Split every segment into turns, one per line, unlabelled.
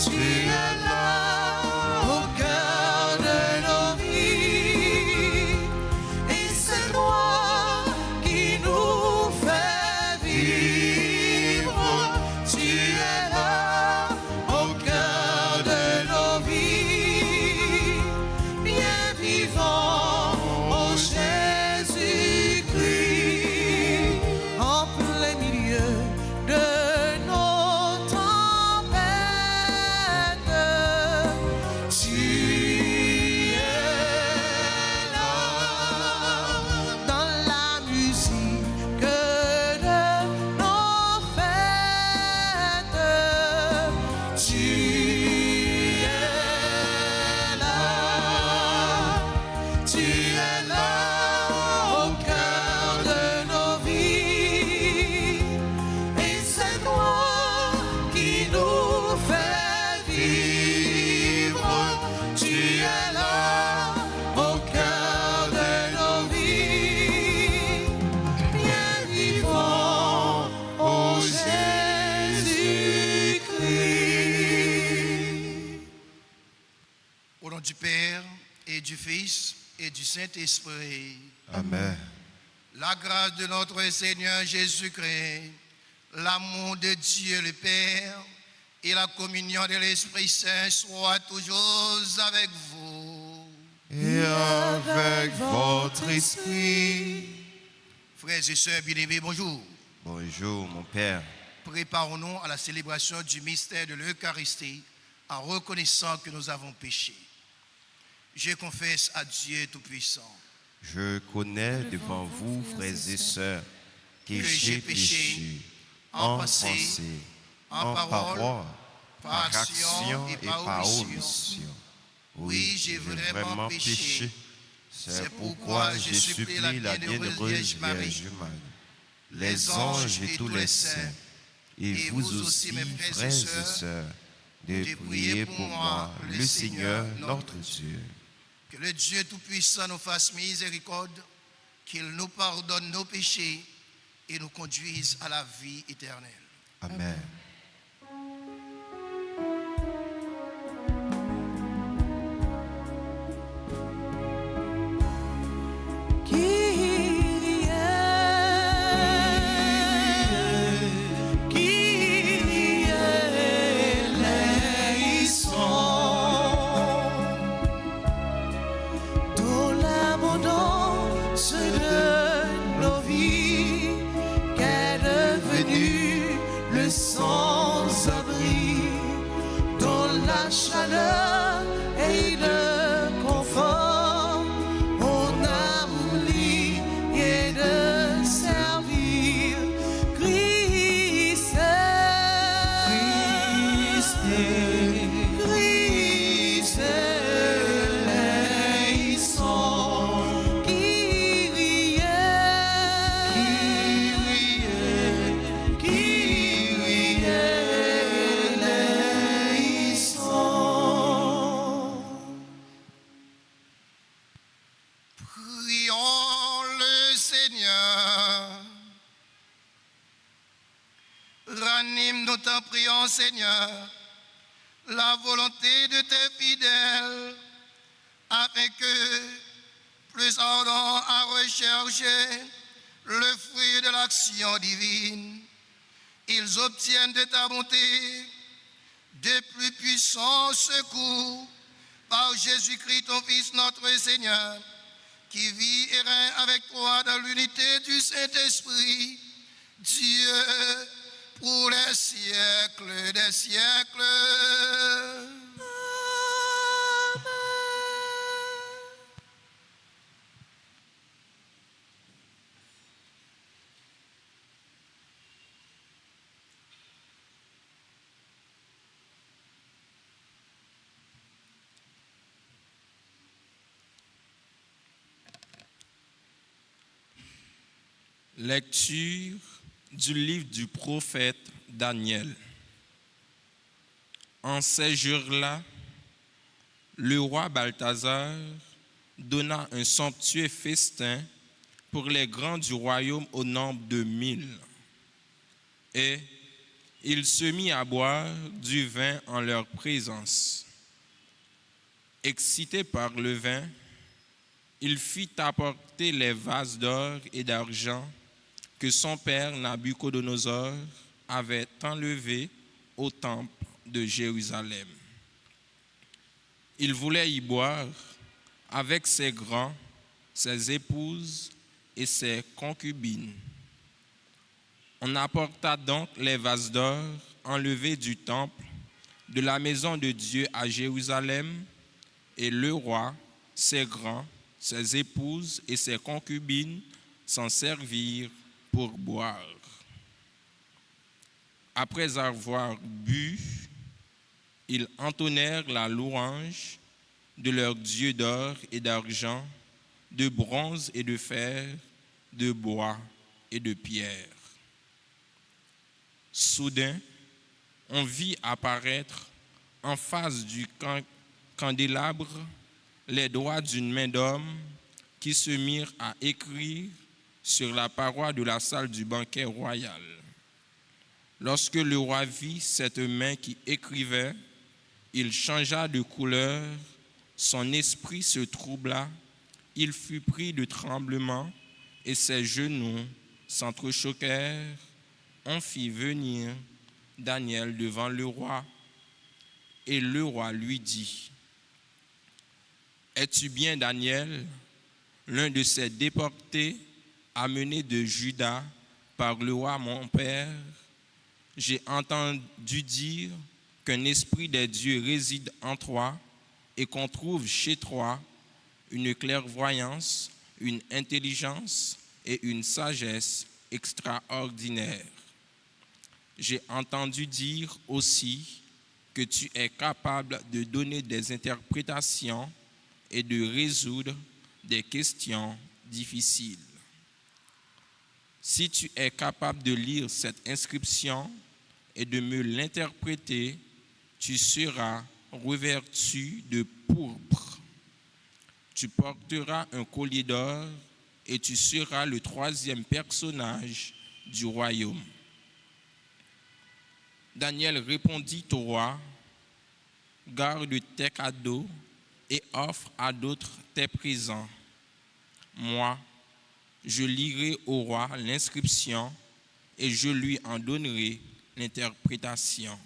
tu es là au cœur de nos vies, et c'est toi qui nous fais vivre. Tu es là au cœur de nos vies, bien vivant, oh Jésus-Christ, en plein milieu de nos tempêtes. Tu es là dans la musique de nos fêtes. Tu es là, tu es là au cœur de nos vies, et c'est toi qui nous fais vivre. Tu es là au cœur de nos vies, bien vivant, oh Jésus-Christ.
Au nom du Père et du Fils et du Saint-Esprit.
Amen.
La grâce de notre Seigneur Jésus-Christ, l'amour de Dieu le Père et la communion de l'Esprit Saint soient toujours avec vous.
Et avec votre esprit.
Frères et sœurs bien-aimés, bonjour.
Bonjour, mon Père.
Préparons-nous à la célébration du mystère de l'Eucharistie en reconnaissant que nous avons péché. Je confesse à Dieu Tout-Puissant
Je connais devant vous, frères et sœurs, que j'ai péché en pensée, en parole, par action et par omission.
Oui, j'ai vraiment péché.
C'est pourquoi je supplie la bienheureuse Vierge Marie, les anges et tous les saints, et vous aussi, mes frères et sœurs, de prier pour moi, le Seigneur notre Dieu.
Que le Dieu Tout-Puissant nous fasse miséricorde, qu'il nous pardonne nos péchés et nous conduise à la vie éternelle.
Amen.
Dans l'abondance de nos vies, qu'est devenu le sans-abri, dans la chaleur et le confort, on a oublié de servir Christ. Christ eleison, Kyrie eleison.
Prions le Seigneur. Ranime, nous t'en prions, Seigneur, la volonté de tes fidèles, afin que, plus ardent à rechercher le fruit de l'action divine, ils obtiennent de ta bonté de plus puissants secours par Jésus-Christ, ton Fils, notre Seigneur, qui vit et règne avec toi dans l'unité du Saint-Esprit, Dieu, pour les siècles des siècles.
Lecture du livre du prophète Daniel. En ces jours-là, le roi Balthazar donna un somptueux festin pour les grands du royaume au nombre de 1000. Et Il se mit à boire du vin en leur présence. Excité par le vin, il fit apporter les vases d'or et d'argent que son père Nabuchodonosor avait enlevés au temple de Jérusalem. Il voulait y boire avec ses grands, ses épouses et ses concubines. On apporta donc les vases d'or enlevés du temple de la maison de Dieu à Jérusalem, et le roi, ses grands, ses épouses et ses concubines s'en servirent pour boire. Après avoir bu, ils entonnèrent la louange de leur Dieu d'or et d'argent, de bronze et de fer, de bois et de pierre. Soudain, on vit apparaître en face du candélabre les doigts d'une main d'homme qui se mirent à écrire sur la paroi de la salle du banquet royal. Lorsque le roi vit cette main qui écrivait, il changea de couleur, son esprit se troubla, il fut pris de tremblement et ses genoux s'entrechoquèrent. On fit venir Daniel devant le roi et le roi lui dit: Es-tu bien Daniel, l'un de ces déportés amenés de Juda par le roi mon père? J'ai entendu dire qu'un esprit des dieux réside en toi et qu'on trouve chez toi une clairvoyance, une intelligence et une sagesse extraordinaires. J'ai entendu dire aussi que tu es capable de donner des interprétations et de résoudre des questions difficiles. Si tu es capable de lire cette inscription et de me l'interpréter, tu seras revêtu de pourpre. Tu porteras un collier d'or et tu seras le troisième personnage du royaume. Daniel répondit au roi: Garde tes cadeaux et offre à d'autres tes présents. Moi, je lirai au roi l'inscription et je lui en donnerai l'interprétation.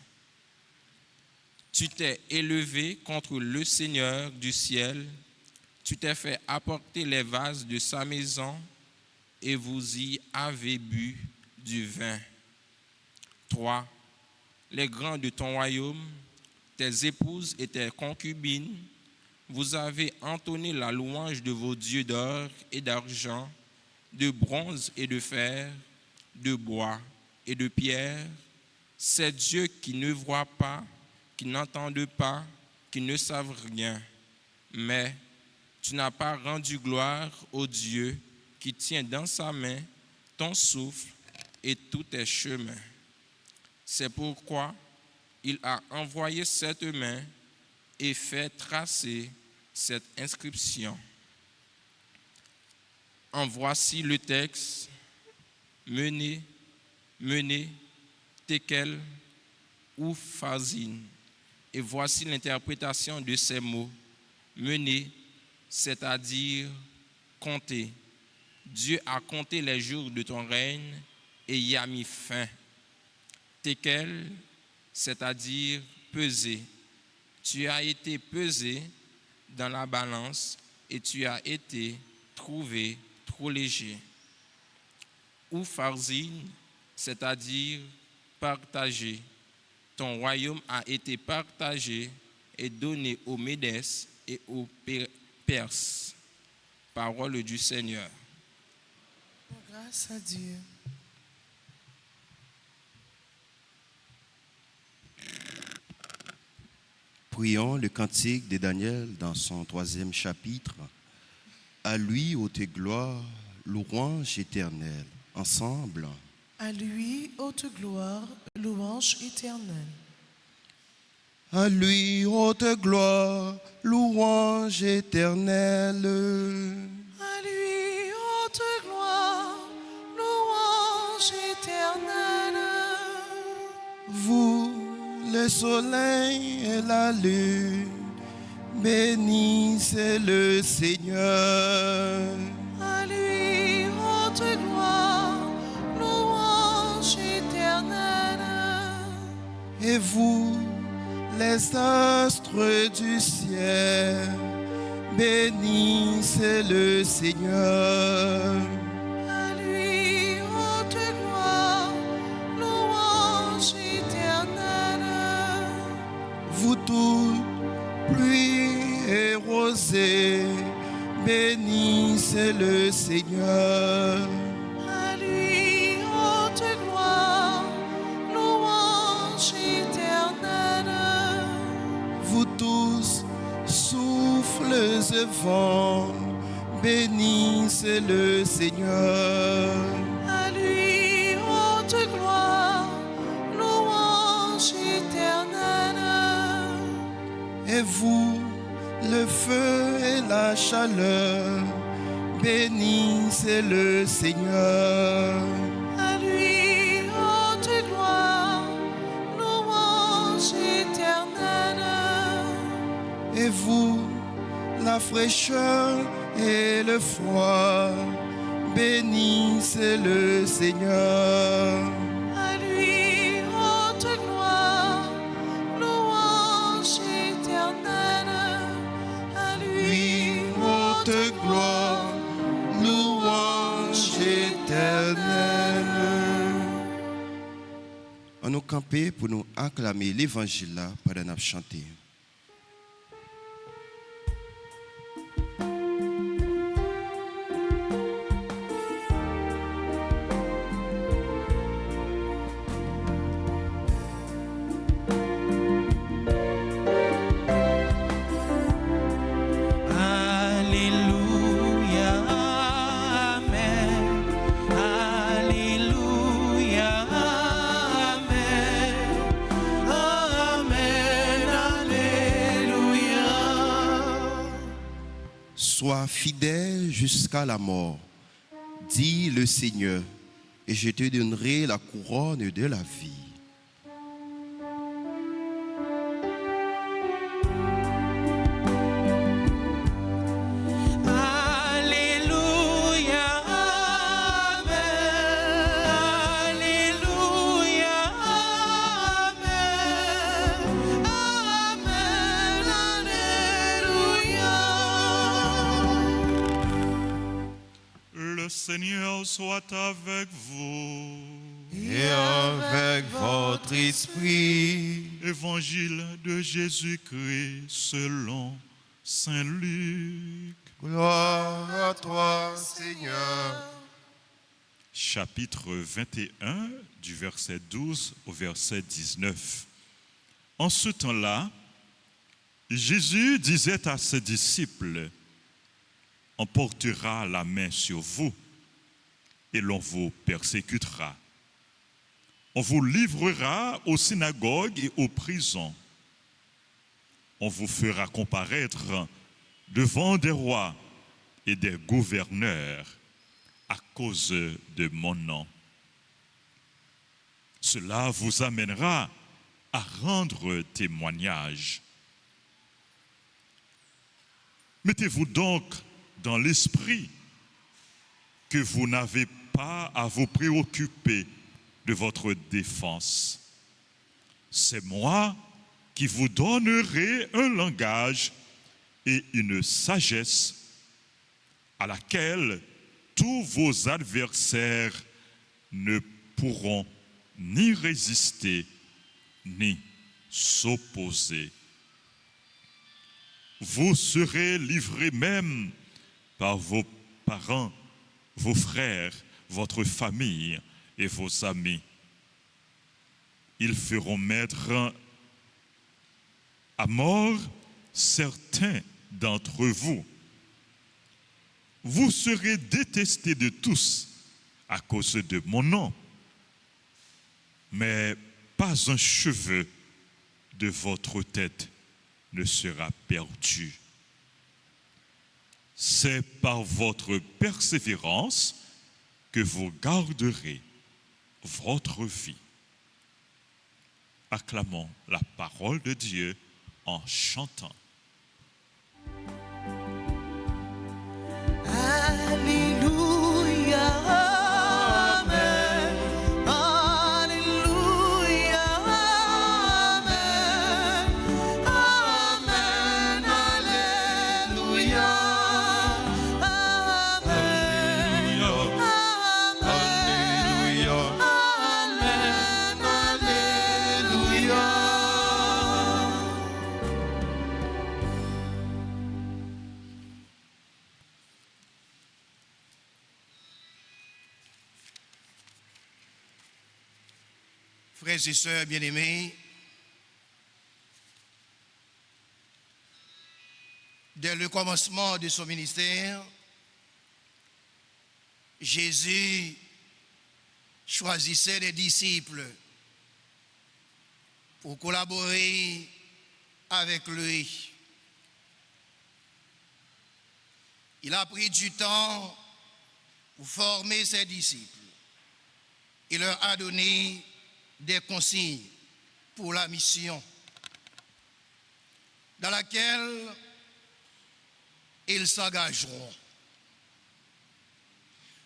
Tu t'es élevé contre le Seigneur du ciel, tu t'es fait apporter les vases de sa maison et vous y avez bu du vin. Toi, les grands de ton royaume, tes épouses et tes concubines, vous avez entonné la louange de vos dieux d'or et d'argent, de bronze et de fer, de bois et de pierre, ces dieux qui ne voient pas, qui n'entendent pas, qui ne savent rien. Mais tu n'as pas rendu gloire au Dieu qui tient dans sa main ton souffle et tous tes chemins. C'est pourquoi il a envoyé cette main et fait tracer cette inscription. En voici le texte: Menez, Tekel, Upharsin. Et voici l'interprétation de ces mots. Menez, c'est-à-dire compter. Dieu a compté les jours de ton règne et y a mis fin. Tekel, c'est-à-dire peser. Tu as été pesé dans la balance et tu as été trouvé trop léger. Upharsin, c'est-à-dire partagé. Ton royaume a été partagé et donné aux Médès et aux Perses. Parole du Seigneur.
Grâce à Dieu.
Prions le cantique de Daniel dans son 3e chapitre. À lui, ô tes gloires, louange éternelle. Ensemble.
À lui, haute gloire, louange éternelle.
À lui, haute gloire, louange éternelle.
À lui, haute gloire, louange éternelle.
Vous, le soleil et la lune, bénissez le Seigneur.
À lui, haute gloire, louange éternelle.
Et vous, les astres du ciel, bénissez le Seigneur.
À lui, haute gloire, louange éternelle.
Vous tous, pluie et rosée, bénissez le Seigneur.
À lui, haute gloire, louange éternelle.
Vous tous, souffles et vents, bénissez le Seigneur.
À lui, haute gloire, louange éternelle.
Et vous, le feu et la chaleur, bénissez le Seigneur.
À lui, haute gloire, louange éternelle.
Et vous, la fraîcheur et le froid, bénissez le Seigneur.
À lui, haute gloire, louange éternelle. À lui,
Haute gloire, louange éternelle. On nous camper pour nous acclamer l'évangile là pendant nous chanter.
Alléluia, Amen. Alléluia, Amen. Amen, Alléluia.
Sois fidèle jusqu'à la mort, dit le Seigneur, et je te donnerai la couronne de la vie.
Alléluia, Amen. Alléluia, Amen. Amen, Alléluia.
Le Seigneur soit avec vous.
Et avec votre esprit.
Évangile de Jésus-Christ selon Saint Luc.
Gloire à toi, Seigneur.
Chapitre 21, du verset 12 au verset 19. En ce temps-là, Jésus disait à ses disciples, « On portera la main sur vous et l'on vous persécutera. On vous livrera aux synagogues et aux prisons. On vous fera comparaître devant des rois et des gouverneurs à cause de mon nom. Cela vous amènera à rendre témoignage. Mettez-vous donc dans l'esprit que vous n'avez pas à vous préoccuper de votre défense. C'est moi qui vous donnerai un langage et une sagesse à laquelle tous vos adversaires ne pourront ni résister ni s'opposer. Vous serez livrés même par vos parents, vos frères, votre famille et vos amis. Ils feront mettre à mort certains d'entre vous. Vous serez détestés de tous à cause de mon nom. Mais pas un cheveu de votre tête ne sera perdu. C'est par votre persévérance que vous garderez votre vie. acclamons la parole de Dieu en chantant.
Alléluia, Amen. Alléluia, Amen. Amen, Alléluia. Amen.
Alléluia.
Amen, Alléluia.
Frères et sœurs bien-aimés, dès le commencement de son ministère, Jésus choisissait des disciples pour collaborer avec lui. Il a pris du temps pour former ses disciples. Il leur a donné des consignes pour la mission dans laquelle ils s'engageront.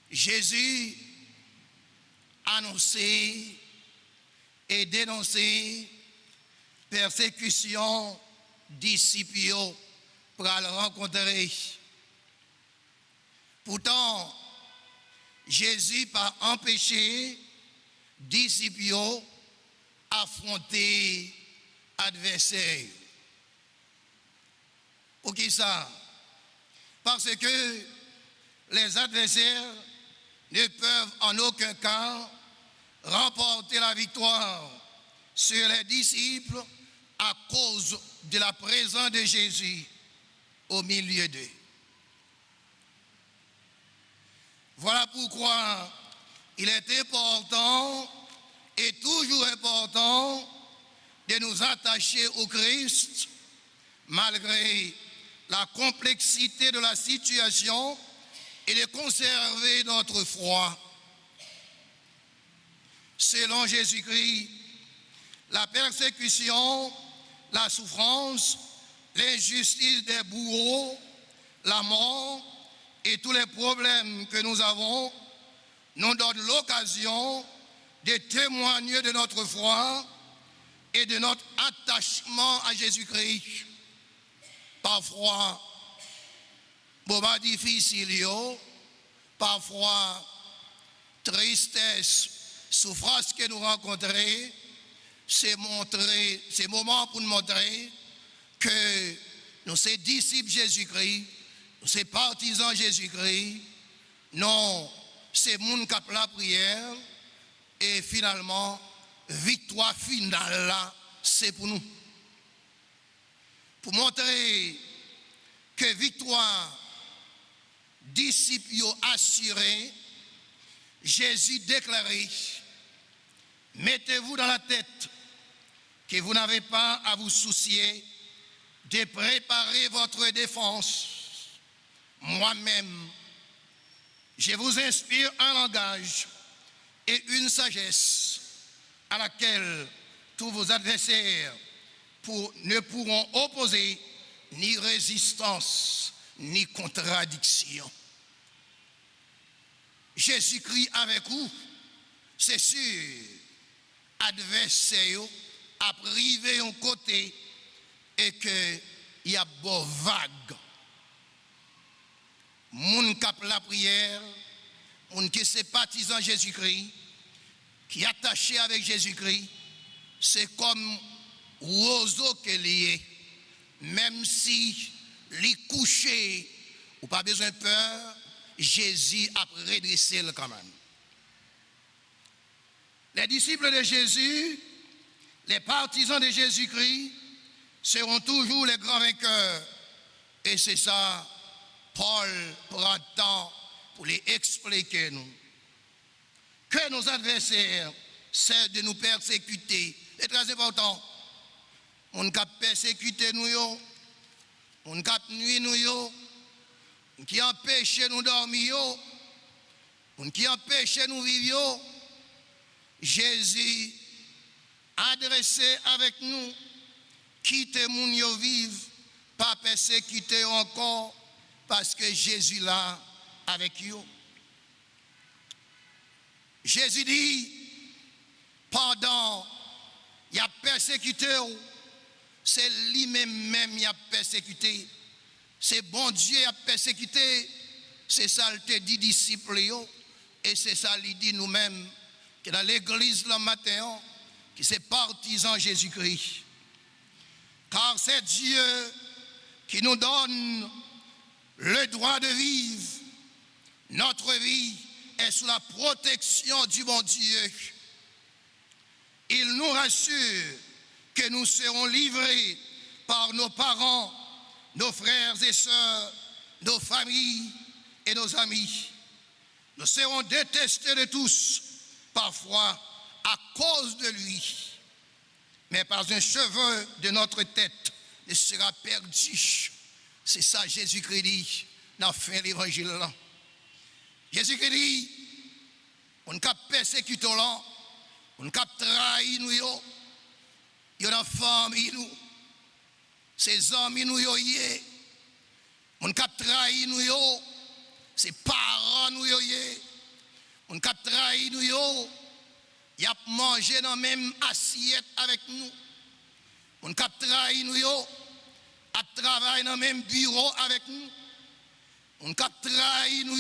Jésus annonçait et dénonçait persécution disciples pour le rencontrer. Pourtant, Jésus n'a pas empêché disciples affronter adversaires. Pour qui ça? Parce que les adversaires ne peuvent en aucun cas remporter la victoire sur les disciples à cause de la présence de Jésus au milieu d'eux. Voilà pourquoi il est important et toujours important de nous attacher au Christ malgré la complexité de la situation et de conserver notre foi. Selon Jésus-Christ, la persécution, la souffrance, l'injustice des bourreaux, la mort et tous les problèmes que nous avons nous donnent l'occasion de témoigner de notre foi et de notre attachement à Jésus-Christ. Parfois, moment difficile, parfois, tristesse, souffrance que nous rencontrons, c'est moment pour nous montrer que nous sommes disciples Jésus-Christ, nous sommes partisans Jésus-Christ, non, c'est monde qui a la prière, et finalement, victoire finale là, c'est pour nous. Pour montrer que victoire, disciples assurés, Jésus déclarait, mettez-vous dans la tête que vous n'avez pas à vous soucier de préparer votre défense. Moi-même, je vous inspire un langage et une sagesse à laquelle tous vos adversaires ne pourront opposer ni résistance ni contradiction. Jésus-Christ avec vous, c'est sûr, adversaire a privé un côté et qu'il y a beau vague. Moun cap la prière, moun qui est partisan Jésus-Christ, qui est attaché avec Jésus-Christ, c'est comme oiseau qu'il est, même si les couché ou pas besoin de peur, Jésus a redressé le quand même. Les disciples de Jésus, les partisans de Jésus-Christ seront toujours les grands vainqueurs. Et c'est ça, Paul prend le temps pour les expliquer nous. Que nos adversaires cessent de nous persécuter. C'est très important. On cap persécuter nous, on cap nuit nous, qui empêche nous dormir, on qui empêche nous vivre. Jésus adressez avec nous, quittez moun yo vive, pas persécuter encore, parce que Jésus là avec vous. Jésus dit, pendant il a persécuté, c'est lui-même il a persécuté. C'est bon Dieu qui a persécuté. C'est ça le dit disciples. Et c'est ça il dit nous-mêmes, que dans l'église le matin, qui c'est partisan Jésus-Christ. Car c'est Dieu qui nous donne le droit de vivre. Notre vie est sous la protection du bon Dieu. Il nous rassure que nous serons livrés par nos parents, nos frères et sœurs, nos familles et nos amis. Nous serons détestés de tous, parfois à cause de lui. Mais pas un cheveu de notre tête ne sera perdu. C'est ça Jésus-Christ dit dans la fin de l'évangile. Jésus-Christ dit, on ne peut persécuter là, on ne peut trahir nous, il y a des familles nous, ses amis nous, on ne peut trahir nous, ses parents nous, on ne peut trahir nous, il y a mangé dans la même assiette avec nous, on ne peut trahir nous, à travailler dans le même bureau avec nous, on ne peut trahir nous,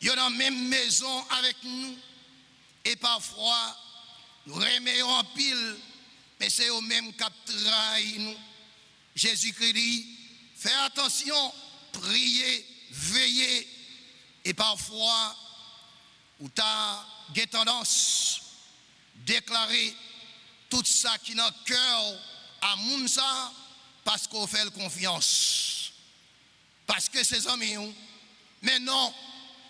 il y a dans la même maison avec nous. Et parfois, nous remettons en pile, mais c'est au même qui trahit nous. Jésus-Christ dit, fais attention, priez, veillez. Et parfois, où tu as des tendances déclarer tout ça qui est dans le cœur à Mounsa parce qu'on fait confiance. Parce que c'est amis. Mais non,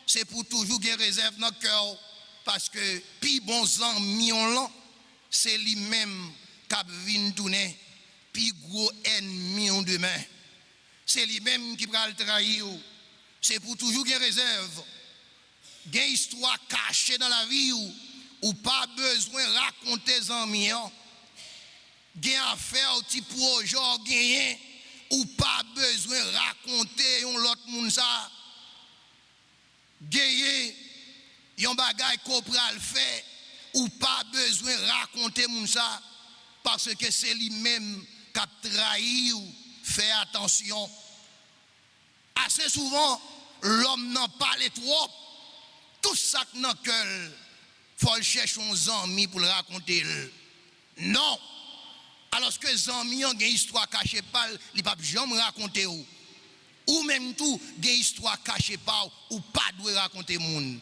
c'est pour toujours des réserves dans le cœur. Parce que pi bon amis c'est lui-même qui vient tourner, pi gros ennemi demain. C'est lui-même qui va le trahir. C'est pour toujours des réserves. Des histoires cachées dans la vie ou pas besoin de raconter les amis. Des affaires au petit projet gagné ou pas besoin de raconter l'autre monde ça. Gagné yon bagay ko pral fait ou pas besoin raconter moun ça parce que c'est lui-même qui a trahi ou fait attention. Assez souvent l'homme n'en parle trop, tout ça que dans cœur faut chercher un ami pour le raconter. Non. Alors que les amis ont une histoire cachée pas, il pas jamais raconter ou même tout une histoire cachée pas ou pas doit raconter moun.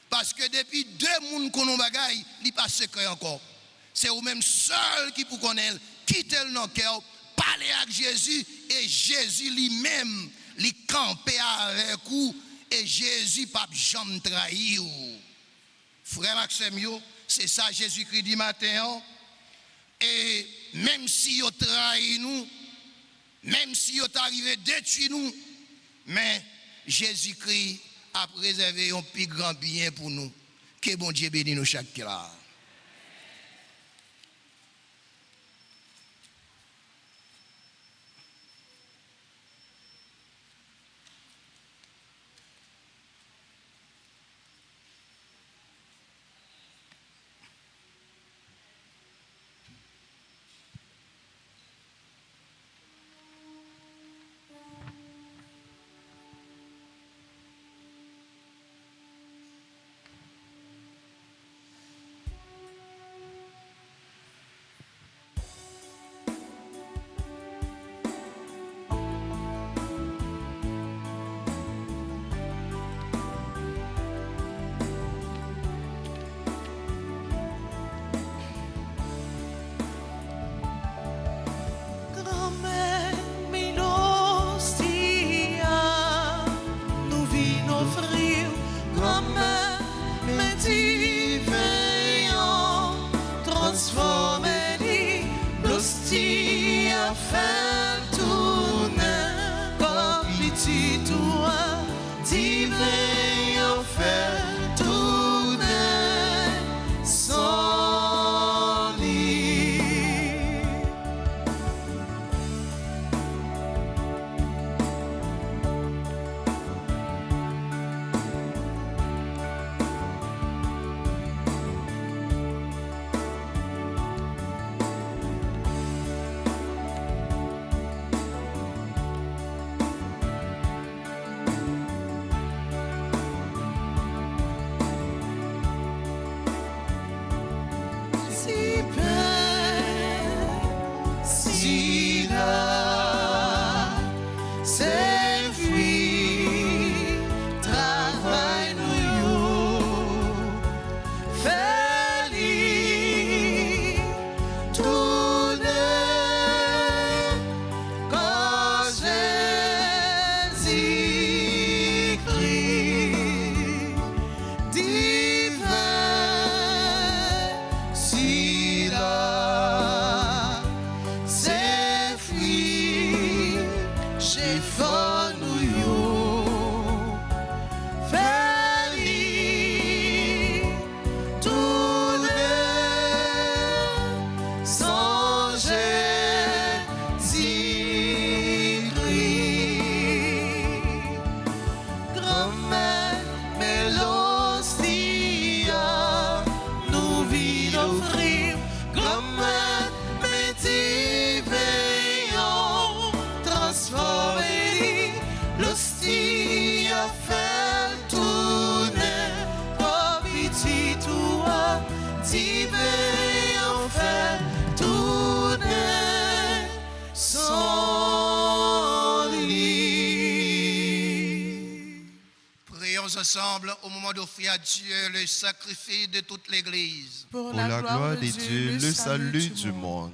Parce que depuis 2 personnes qui ont bagay, il n'est pas secret encore. C'est vous-même seul qui peut connaître, quitter le cœur, parler avec Jésus, et Jésus lui-même, il camper avec vous, et Jésus pas jamais trahi. Frère Maxime, c'est ça Jésus-Christ dit matin. Et même si vous trahi nous, même si vous arrivé à détruire nous, mais Jésus-Christ a préservé un plus grand bien pour nous. Que bon Dieu bénisse nous chaque là.
Faire tourner son
si là, c'est fruit, travail nous, fais-lui, tourne, quand Jésus-Christ, divin, si là, c'est fruit, chez Fonouillon, fais-lui, tourne, sans Jésus-Christ. Grand-mère Mélostia, nous vît offrir. Grand-mère Médiveillon, transformer l'hostie a fait tourner. Oh, petit toi, Diveillon fait tourner son lit.
Prions ensemble au moment d'offrir à Dieu le sacrifice de toute l'Église.
Pour la gloire de Dieu, le salut du monde.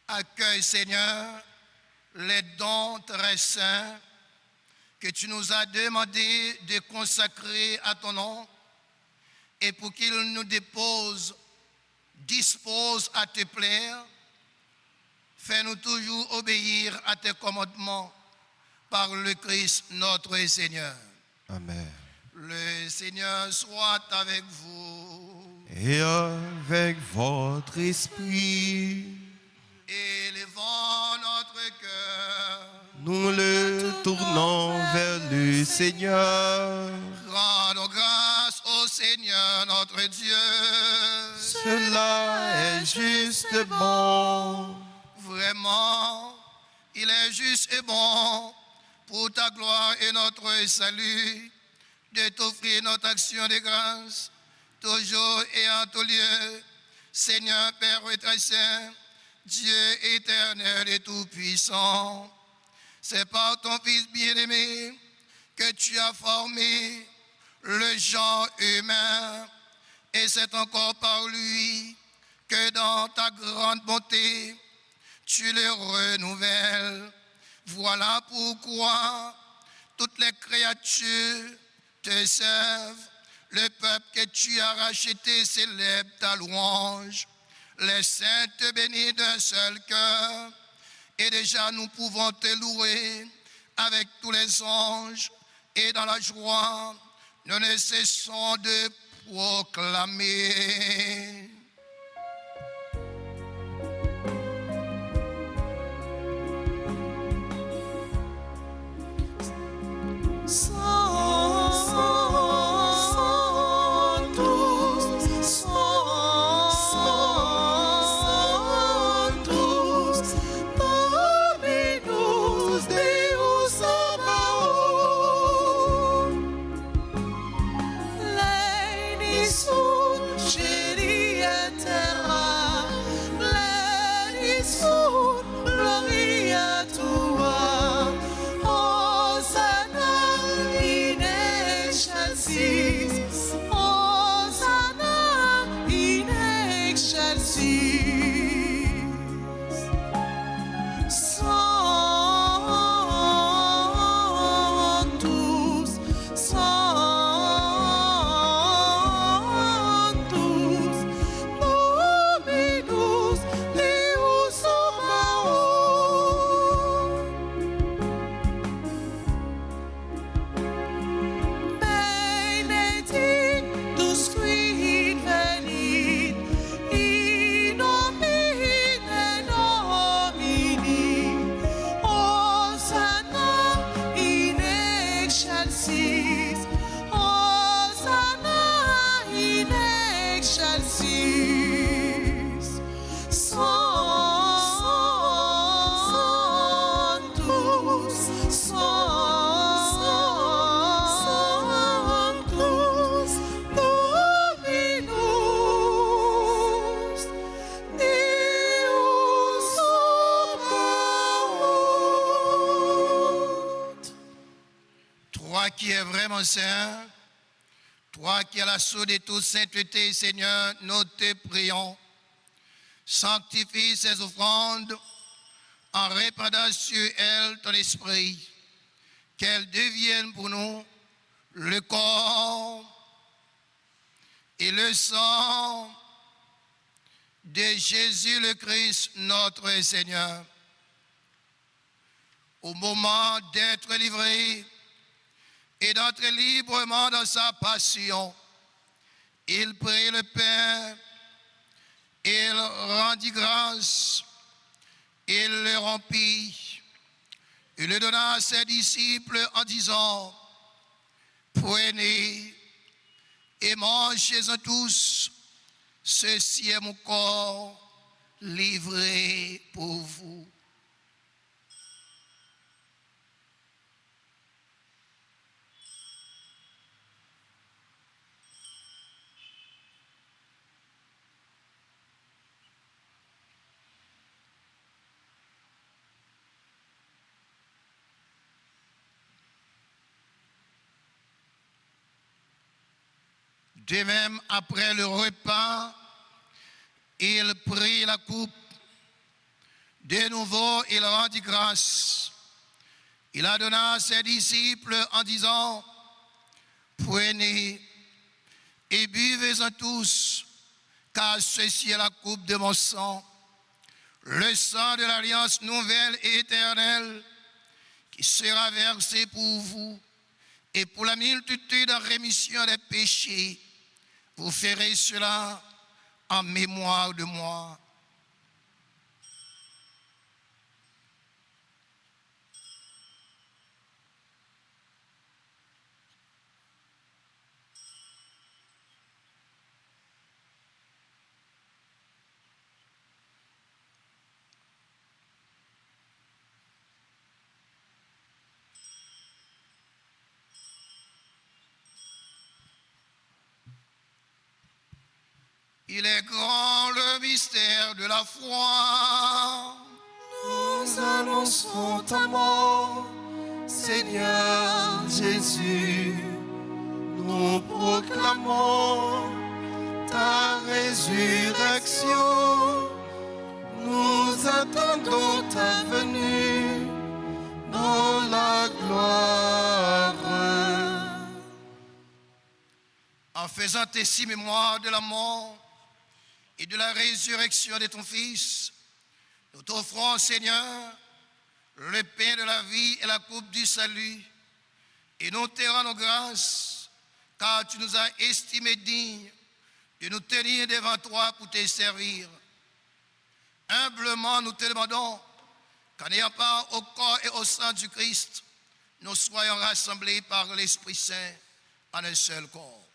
Accueille, Seigneur, les dons très saints que tu nous as demandé de consacrer à ton nom et pour qu'il nous dispose à te plaire. Fais-nous toujours obéir à tes commandements par le Christ notre Seigneur.
Amen.
Le Seigneur soit avec vous.
Et avec votre esprit,
Élevons notre cœur.
nous le tournons vers le Seigneur.
Rendons grâce au Seigneur notre Dieu.
Cela est juste bon.
Vraiment, il est juste et bon pour ta gloire et notre salut de t'offrir notre action de grâce, toujours et en tout lieu. Seigneur Père et très saint, Dieu éternel et tout-puissant, c'est par ton Fils bien-aimé que tu as formé le genre humain, et c'est encore par lui que dans ta grande bonté, tu le renouvelles. Voilà pourquoi toutes les créatures te servent. Le peuple que tu as racheté célèbre ta louange. Les saints te bénissent d'un seul cœur. Et déjà nous pouvons te louer avec tous les anges. Et dans la joie, nous ne cessons de proclamer.
Chérie
toi qui es vraiment saint, toi qui es la source de toute sainteté, Seigneur, nous te prions. Sanctifie ces offrandes en répandant sur elles ton esprit, qu'elles deviennent pour nous le corps et le sang de Jésus le Christ, notre Seigneur. Au moment d'être livré et d'entrer librement dans sa passion, il prit le pain, il rendit grâce, il le rompit, il le donna à ses disciples en disant, prenez et mangez-en tous, ceci est mon corps livré pour vous. De même, après le repas, il prit la coupe. De nouveau, il rendit grâce. Il la donna à ses disciples en disant, prenez et buvez-en tous, car ceci est la coupe de mon sang, le sang de l'alliance nouvelle et éternelle, qui sera versé pour vous et pour la multitude en rémission des péchés. Vous ferez cela en mémoire de moi. Il est grand le mystère de la foi.
Nous annonçons ta mort, Seigneur Jésus. Nous proclamons ta résurrection. Nous attendons ta venue dans la gloire.
En faisant ainsi mémoire de la mort et de la résurrection de ton Fils, nous t'offrons, Seigneur, le pain de la vie et la coupe du salut, et nous te rendons grâce, car tu nous as estimés dignes de nous tenir devant toi pour te servir. Humblement, nous te demandons qu'en ayant part au corps et au sang du Christ, nous soyons rassemblés par l'Esprit Saint en un seul corps.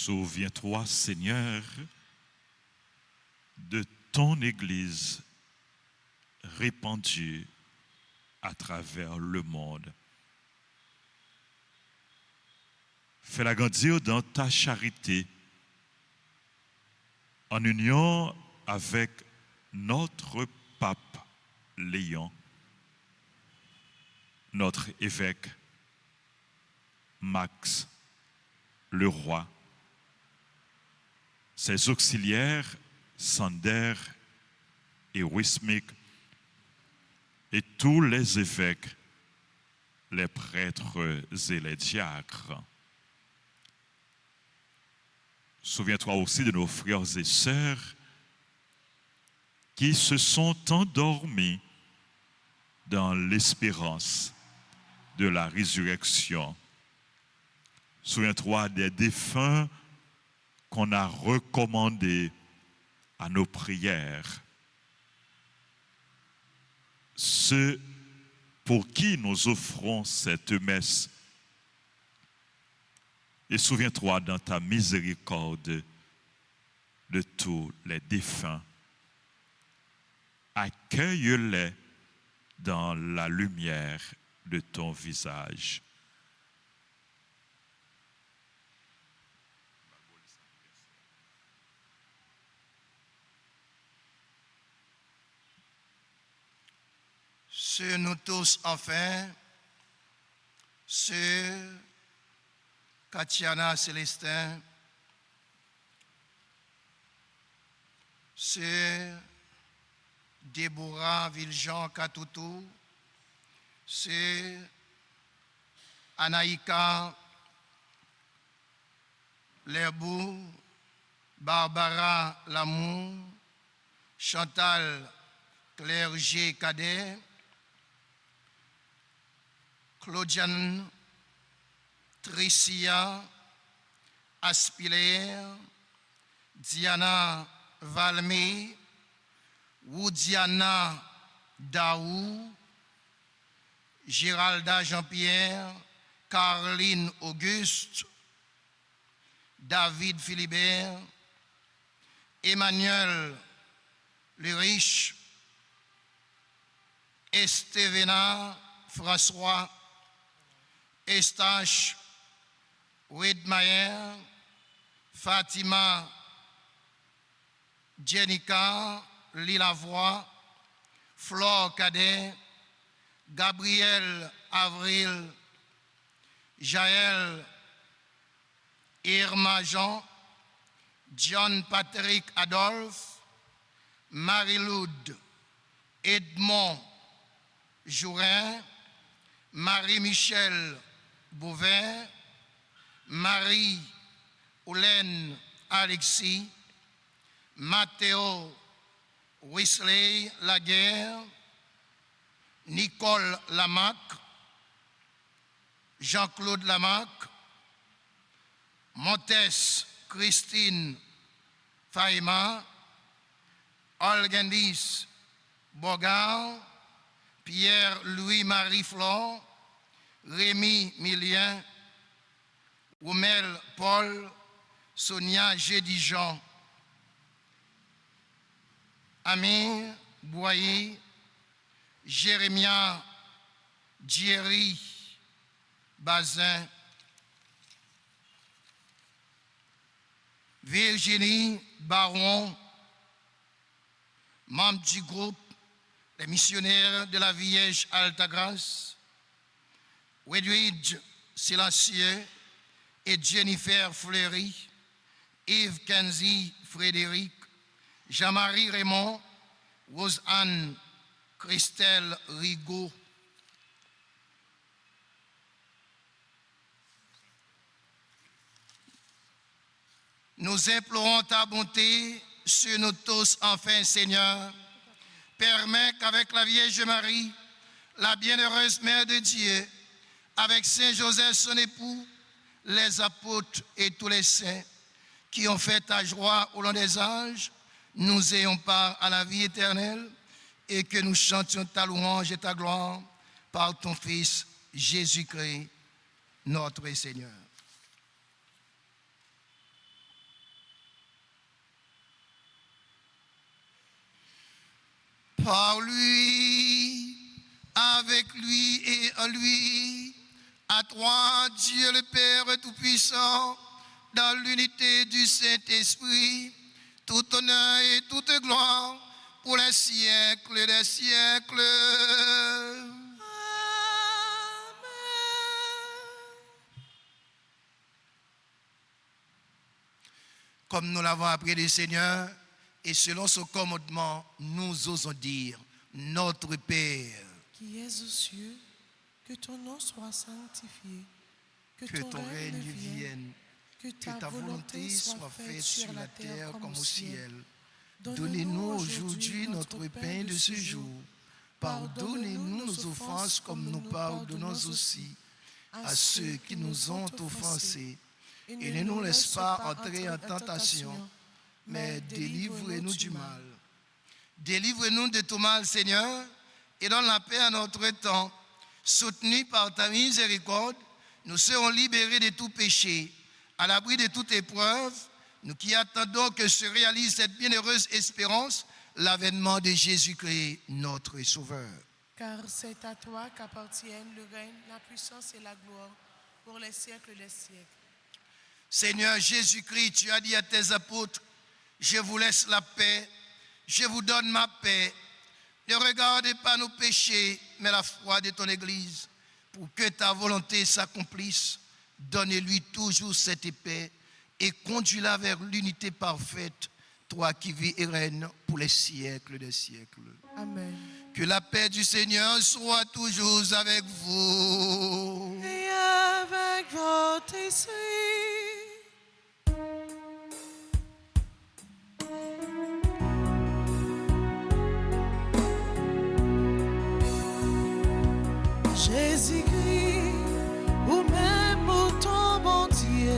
Souviens-toi, Seigneur, de ton Église répandue à travers le monde. Fais-la grandir dans ta charité, en union avec notre pape Léon, notre évêque Max le roi, ses auxiliaires Sander et Wismik, et tous les évêques, les prêtres et les diacres. Souviens-toi aussi de nos frères et sœurs qui se sont endormis dans l'espérance de la résurrection. Souviens-toi des défunts qu'on a recommandés à nos prières. Ceux pour qui nous offrons cette messe. Et souviens-toi dans ta miséricorde de tous les défunts. Accueille-les dans la lumière de ton visage.
sur nous tous enfin, sur Katiana Célestin, sur Déborah Viljean Katoutou, sur Anaïka Lerbou, Barbara Lamour, Chantal Clergé Cadet, Claudiane Tricia Aspiler, Diana Valmé, Woudiana Daou, Géralda Jean-Pierre, Caroline Auguste, David Philibert, Emmanuel Le Riche, Estevena François, Estache Wedmayer, Fatima Jenica Lilavoie, Flore Cadet, Gabriel Avril, Jaël Irma Jean, John Patrick Adolphe, Marie-Loud Edmond Jourin, Marie-Michel Bouvin, Marie-Oulaine Alexis, Mathéo Wesley Laguerre, Nicole Lamac, Jean-Claude Lamac, Montes Christine Faima, Olgendis Bogard, Pierre-Louis-Marie Flore, Rémi Millien, Oumel Paul, Sonia Gédijon, Amir Boyer, Jérémia Djeri Bazin, Virginie Baron, membre du groupe Les missionnaires de la Vierge Altagrace, Wedwidge Silencieux et Jennifer Fleury, Yves Kenzie Frédéric, Jean-Marie Raymond, Rose-Anne Christelle Rigaud, nous implorons ta bonté sur nous tous, enfin, Seigneur. Permets qu'avec la Vierge Marie, la bienheureuse Mère de Dieu, avec Saint Joseph, son époux, les apôtres et tous les saints qui ont fait ta joie au long des âges, nous ayons part à la vie éternelle et que nous chantions ta louange et ta gloire par ton Fils Jésus-Christ, notre Seigneur. Par lui, avec lui et en lui, à toi, Dieu le Père Tout-Puissant, dans l'unité du Saint-Esprit, tout honneur et toute gloire pour les siècles des siècles.
Amen.
Comme nous l'avons appris du Seigneur, et selon son commandement, nous osons dire, notre Père,
Qui es aux cieux, que ton nom soit sanctifié,
que ton règne vienne, que ta volonté soit faite sur la terre comme au ciel. Donnez-nous aujourd'hui notre pain de ce jour. Pardonnez-nous nos offenses comme nous pardonnons aussi à ceux qui nous ont offensés. Et ne nous laisse pas entrer en tentation, mais délivre-nous du mal. Délivre-nous de tout mal, Seigneur, et donne la paix à notre temps. Soutenus par ta miséricorde, nous serons libérés de tout péché, à l'abri de toute épreuve, nous qui attendons que se réalise cette bienheureuse espérance, l'avènement de Jésus-Christ, notre Sauveur.
Car c'est à toi qu'appartiennent le règne, la puissance et la gloire pour les siècles des siècles.
Seigneur Jésus-Christ, tu as dit à tes apôtres, je vous laisse la paix, je vous donne ma paix. Ne regarde pas nos péchés, mais la foi de ton Église, pour que ta volonté s'accomplisse. Donne-lui toujours cette paix et conduis-la vers l'unité parfaite, toi qui vis et règnes pour les siècles des siècles.
Amen.
Que la paix du Seigneur soit toujours avec vous.
Et avec votre esprit. Jésus-Christ, ou même au ton bon Dieu,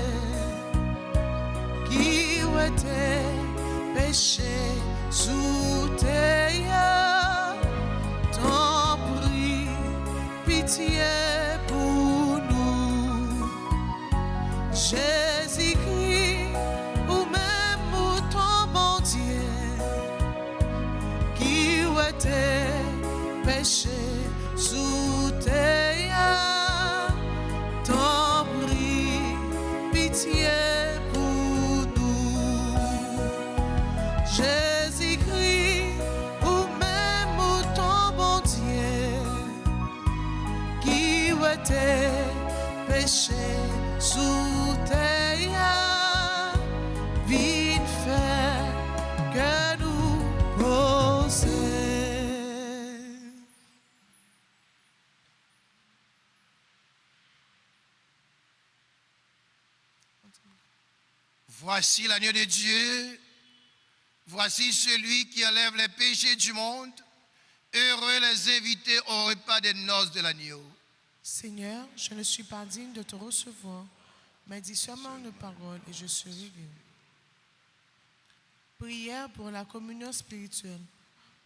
qui était péché sous tes yeux, t'en prie, pitié pour nous. Jésus-Christ, ou même au ton bon Dieu, qui était péché sous tes yeux, t'en prie, pitié pour nous. Jésus-Christ, ou même au ton bon Dieu, qui était péché sous tes yeux, viens faire que nous poser.
Voici l'agneau de Dieu, voici celui qui enlève les péchés du monde. Heureux les invités au repas des noces de l'agneau.
Seigneur, je ne suis pas digne de te recevoir, mais dis seulement une parole et je serai guéri. Prière pour la communion spirituelle.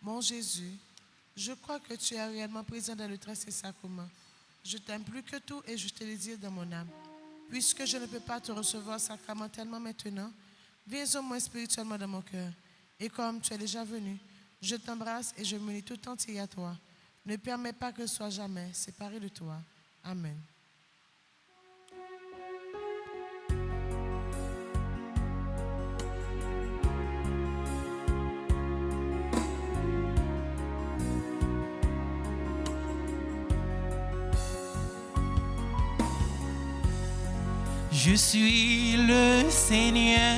Mon Jésus, je crois que tu es réellement présent dans le très saint sacrement. Je t'aime plus que tout et je te le dis dans mon âme. Puisque je ne peux pas te recevoir sacramentellement maintenant, viens au moins spirituellement dans mon cœur. Et comme tu es déjà venu, je t'embrasse et je me lie tout entier à toi. Ne permets pas que je sois jamais séparé de toi. Amen.
Je suis le Seigneur.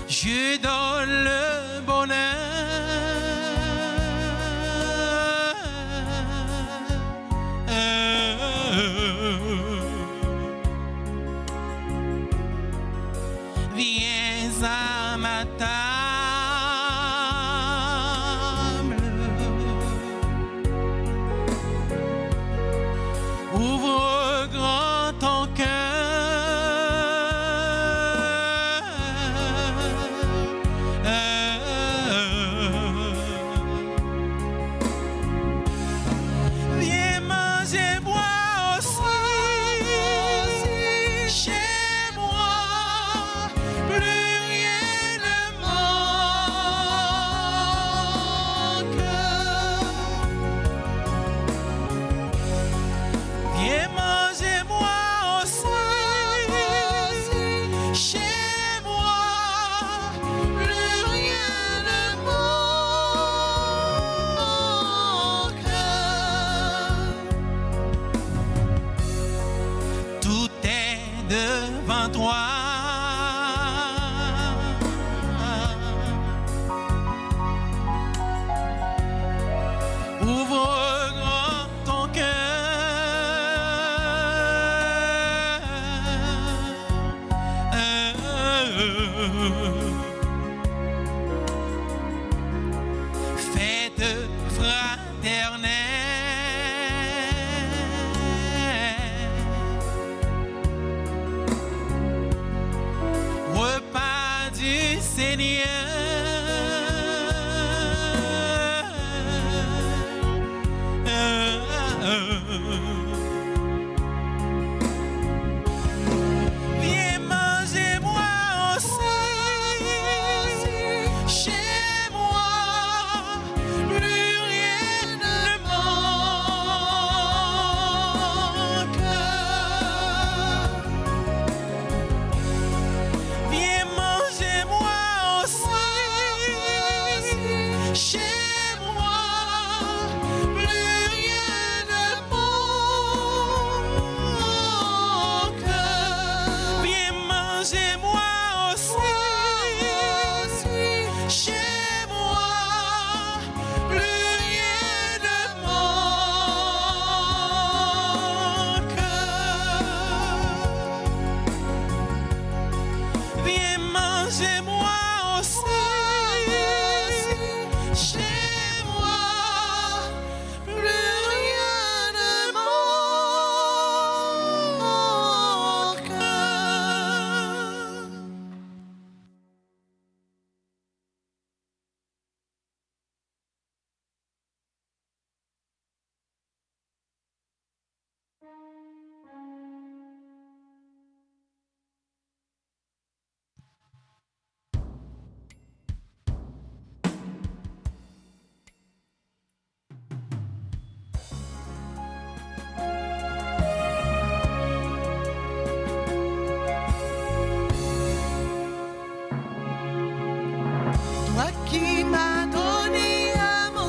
Je donne le bonheur. Viens à ma table. Ouvre grand ton cœur.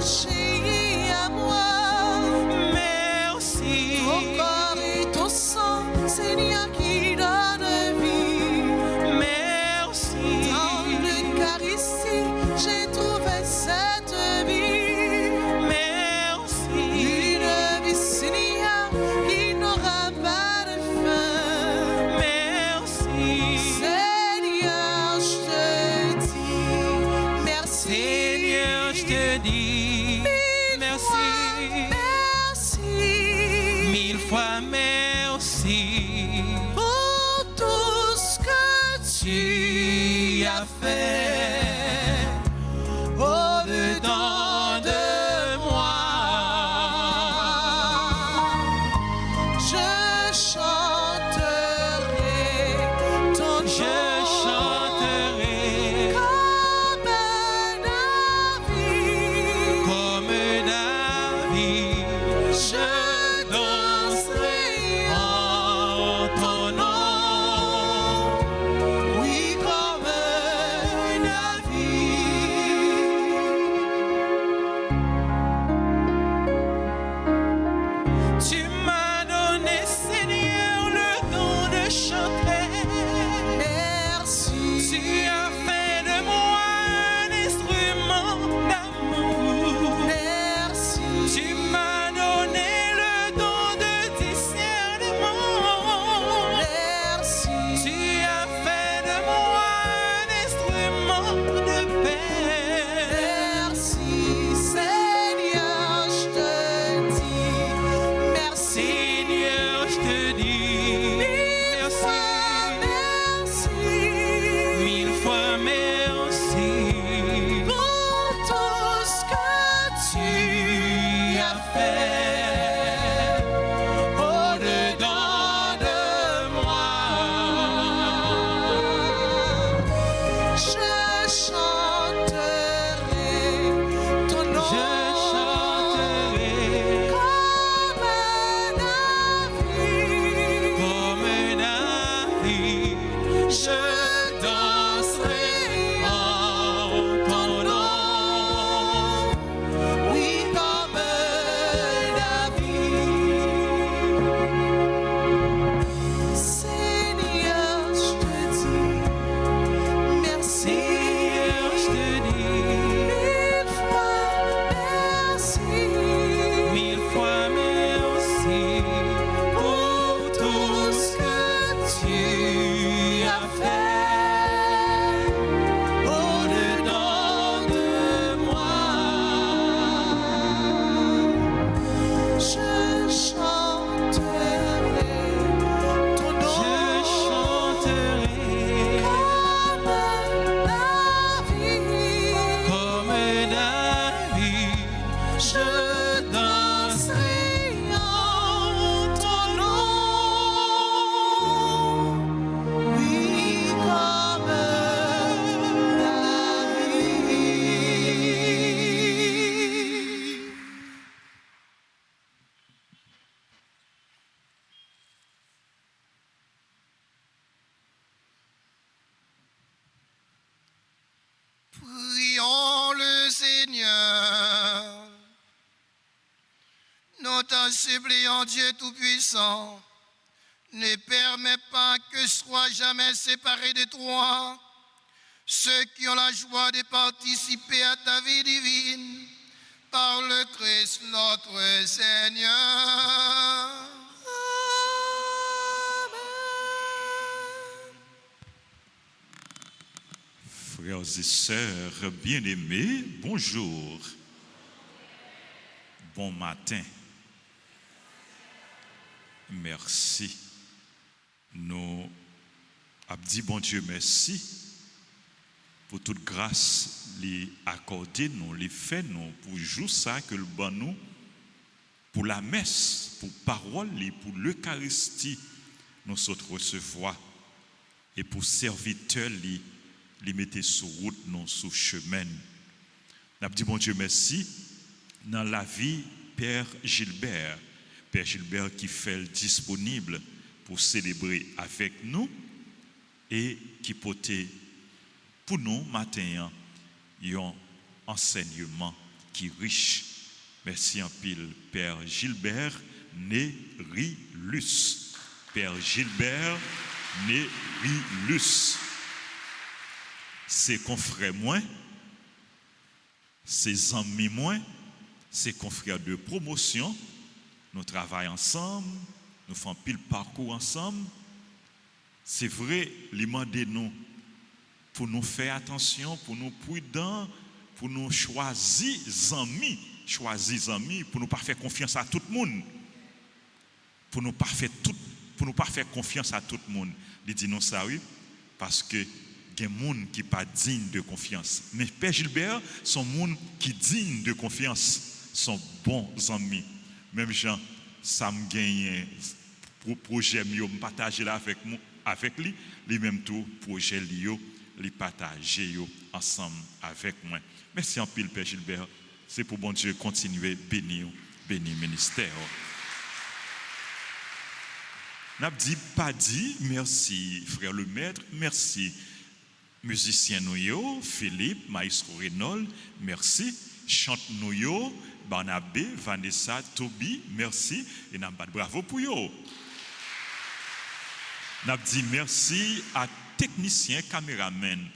chéri à moi.
Merci.
Ton corps et ton sang, Seigneur, qui donne vie.
Merci.
Dans le cœur ici, j'ai trouvé cette vie.
Merci.
Une vie, Seigneur, qui n'aura pas de fin.
Merci.
Seigneur, je te dis merci.
Seigneur, je te dis merci.
Merci.
Mille fois merci
Pour tout ce que
tu as fait au-dedans de moi.
Je chanterai ton
Je
nom
chanterai
comme David.
comme David.
Je danserai
En ton nom,
oui, comme David.
tu m'as donné, Seigneur, le don de chanter.
Merci.
Tu as fait de moi un instrument d'amour.
Merci.
Tu m'as donné le don de discernement.
Merci.
Tu as fait de moi un instrument de paix.
Merci, Seigneur, je te dis merci.
Seigneur, je te dis merci.
Merci
Mille fois merci
pour tout ce que tu
as fait au-dedans de moi.
Je chanterai ton nom
Je chanterai
comme David.
comme David. Je danserai en ton nom.
Oui, comme David. Seigneur, je te dis merci.
Seigneur, je te dis
Mille fois merci.
mille fois merci pour tout ce que tu as fait au-dedans de moi.
Je chanterai ton nom
Je chanterai
comme David.
comme David. Je danserai
en ton nom. Oui, comme David.
Prions le Seigneur. Nous t'en supplions, Dieu Tout-Puissant, ne permets pas que soient jamais séparés de toi ceux qui ont la joie de participer à ta vie divine par le Christ notre Seigneur.
Frères et sœurs bien-aimés, bonjour. Bon matin. Merci. Nous avons dit, bon Dieu, merci pour toute grâce les accorder, nous les fait, nous pour jouer ça que le bon nous, pour la messe, pour parole et pour l'Eucharistie, nous sommes recevoir et pour serviteurs les mettre sur route, non sur chemin. Nous avons dit, bon Dieu, merci dans la vie Père Gilbert qui fait le disponible pour célébrer avec nous et qui portait pour nous matin un enseignement qui riche. Merci en pile, Père Gilbert Nérilus. Père Gilbert Nérilus. C'est confrères moins, c'est amis moins, c'est confrères de promotion. Nous travaillons ensemble, nous faisons pile parcours ensemble. C'est vrai, il demande nous pour nous faire attention, pour nous prudents, pour nous choisir amis, pour nous pas faire confiance à tout le monde. Pour nous pas faire confiance à tout le monde. Il dit non ça oui, parce que il y a des gens qui ne sont pas dignes de confiance. Mais Père Gilbert, sont des gens qui sont dignes de confiance, sont bons amis. Même gens, ça me gagne pour projet mieux me partager là avec lui, lui même tout projet lié, les partager ensemble avec moi. Merci en pile Père Gilbert. C'est pour bon Dieu continuer bénir ministère. N'a pas dit merci frère le maître, merci musicien nous Philippe, maestro Renaud, merci chante nous Barnabé, Vanessa, Toby, merci et n'a pas bravo pour yo. N'a dit merci à technicien, caméraman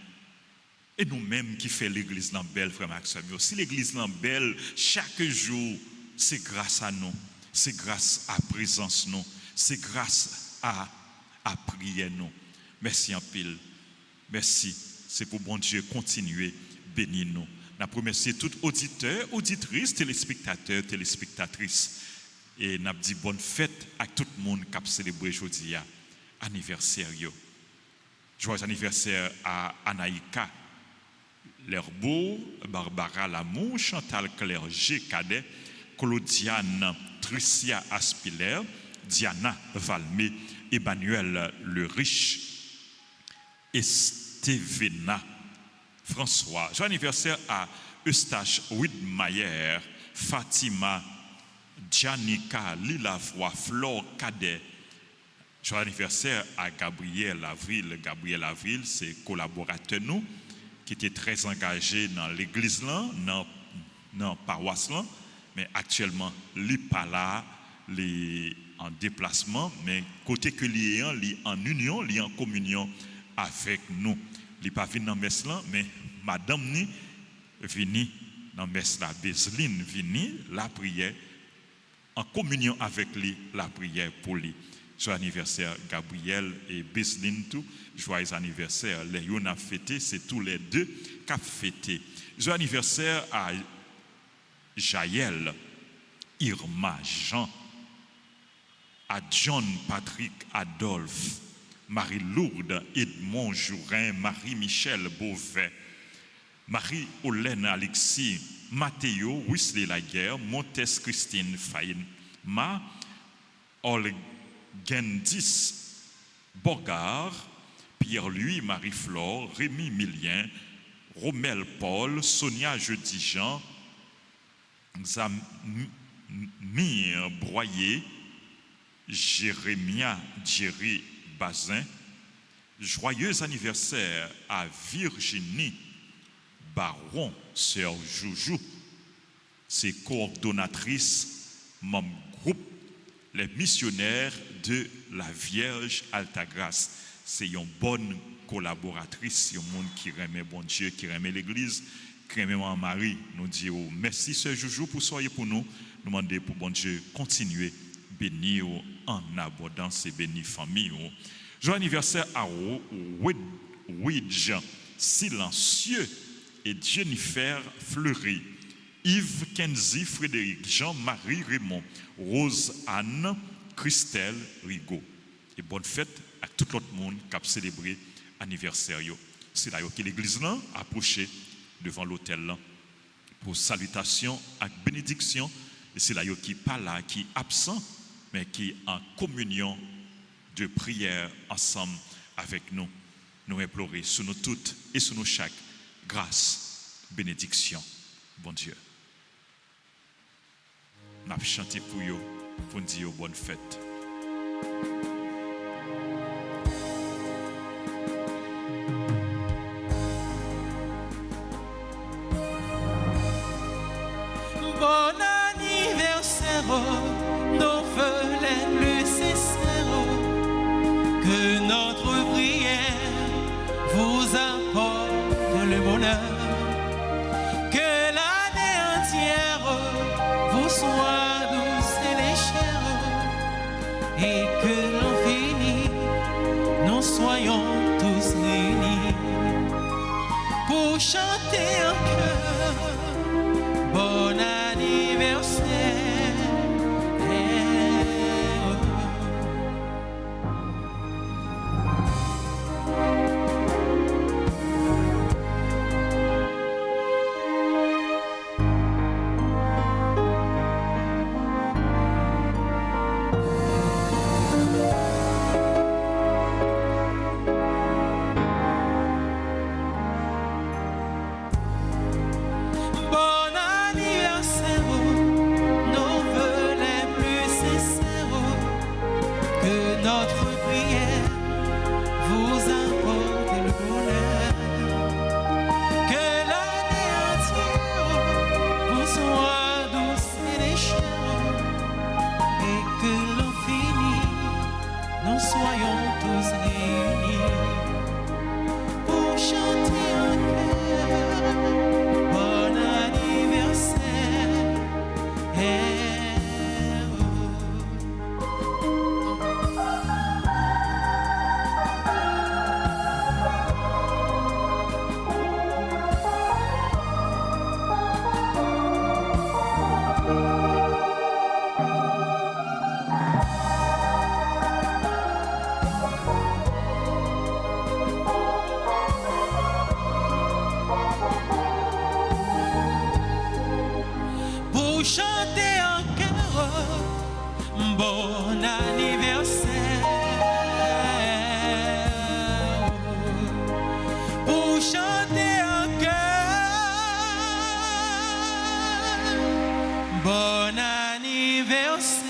et nous-mêmes qui fait l'église dans belle frère Maxime. Si l'église dans belle chaque jour, c'est grâce à nous, c'est grâce à présence nous, c'est grâce à prière nous. Merci en pile. Merci. C'est pour bon Dieu continuer bénir nous. Nous remercions tout auditeur, auditrice, téléspectateur, téléspectatrice. Et nous dit bonne fête à tout le monde qui a célébré aujourd'hui anniversaire. Joyeux anniversaire à Anaïka Lerbeau, Barbara Lamour, Chantal Clerget Cadet, Claudiane Tricia Aspiler, Diana Valmé, Emmanuel Le Riche, Estevena François. Joyeux anniversaire à Eustache Widmayer, Fatima Janika Lilavoie, Flore Cadet. Joyeux anniversaire à Gabriel Avril. Gabriel Avril, c'est collaborateur nous qui était très engagé dans l'église là, dans la paroisse là, mais actuellement il n'est pas là, il en déplacement, mais côté que il est en union, il est en communion avec nous. Il n'est pas venu dans la messe là, mais madame ni venu dans la messe là, Bézeline venu la prière en communion avec lui, la prière pour lui. Joyeux anniversaire Gabriel et Bézeline tout. Joyeux anniversaire. Les yon a fêté, c'est tous les deux qui ont fêté. Joyeux anniversaire à Jaël, Irma, Jean, à John Patrick Adolphe, Marie-Lourdes, Edmond Jourin, Marie-Michel Beauvais, Marie-Olène Alexis, Mathéo, Wesley Laguerre, Montes Christine Faïma, Olgendis Bogard, Pierre-Louis Marie-Flore, Rémi Millien, Romel Paul, Sonia Jeudi-Jean, Zamir Broyer, Jérémia Djerry Bazin. Joyeux anniversaire à Virginie Baron, sœur Joujou, c'est coordonnatrice, membre groupe, les missionnaires de la Vierge Altagrace. C'est une bonne collaboratrice, un monde qui remet bon Dieu, qui remet l'église, qui remet Marie. Nous disons merci sœur Joujou pour soyez pour nous. Nous demandons pour bon Dieu continuer bénir en abondance et bénir famille. Joyeux anniversaire à Widge Silencieux et Jennifer Fleury, Yves Kenzie Frédéric, Jean-Marie Raymond, Rose Anne, Christelle Rigaud. Et bonne fête à tout l'autre monde qui a célébré l'anniversaire. C'est là que l'église là approché devant l'autel là pour salutation et bénédiction. Et c'est là qui pas là, qui est absent, mais qui est en communion de prière ensemble avec nous. Nous implorer sur nous toutes et sur nous chaque grâce, bénédiction. Bon Dieu. Nous avons chanté pour vous, pour nous dire bonne fête.
Bon anniversaire, nos vœux les plus sincères, que notre prière vous apporte le bonheur, que l'année entière vous soit douce et légère, et que l'infini, nous soyons tous réunis pour chanter en chœur. Bon anniversaire. Bon anniversaire, nos vœux les plus sincères, que notre prière vous apporte le bonheur, que l'année entière vous soit douce et légère, et que l'infini, nous soyons tous réunis pour chanter en chœur. Bon anniversaire. Pour chanter en chœur, bon anniversaire. Pour chanter en chœur, bon anniversaire.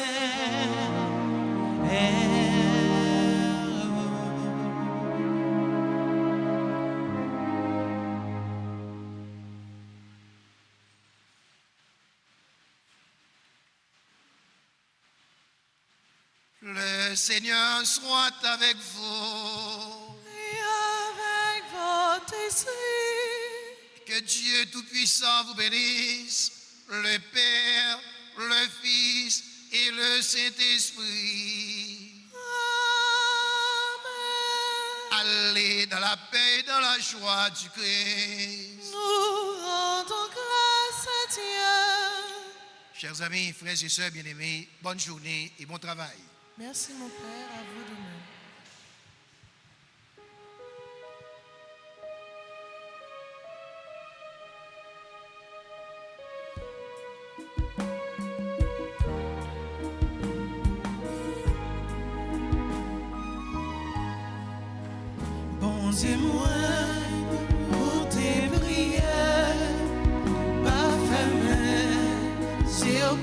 Le Seigneur soit avec vous.
Et avec votre esprit.
Que Dieu Tout-Puissant vous bénisse, le Père, le Fils et le Saint-Esprit.
Amen.
Allez dans la paix et dans la joie du Christ.
Nous rendons grâce à Dieu.
Chers amis, frères et sœurs bien-aimés, bonne journée et bon travail.
Merci mon Père, à vous de même.
Bon Dieu, moi, pour tes prières, parfait, j'ai au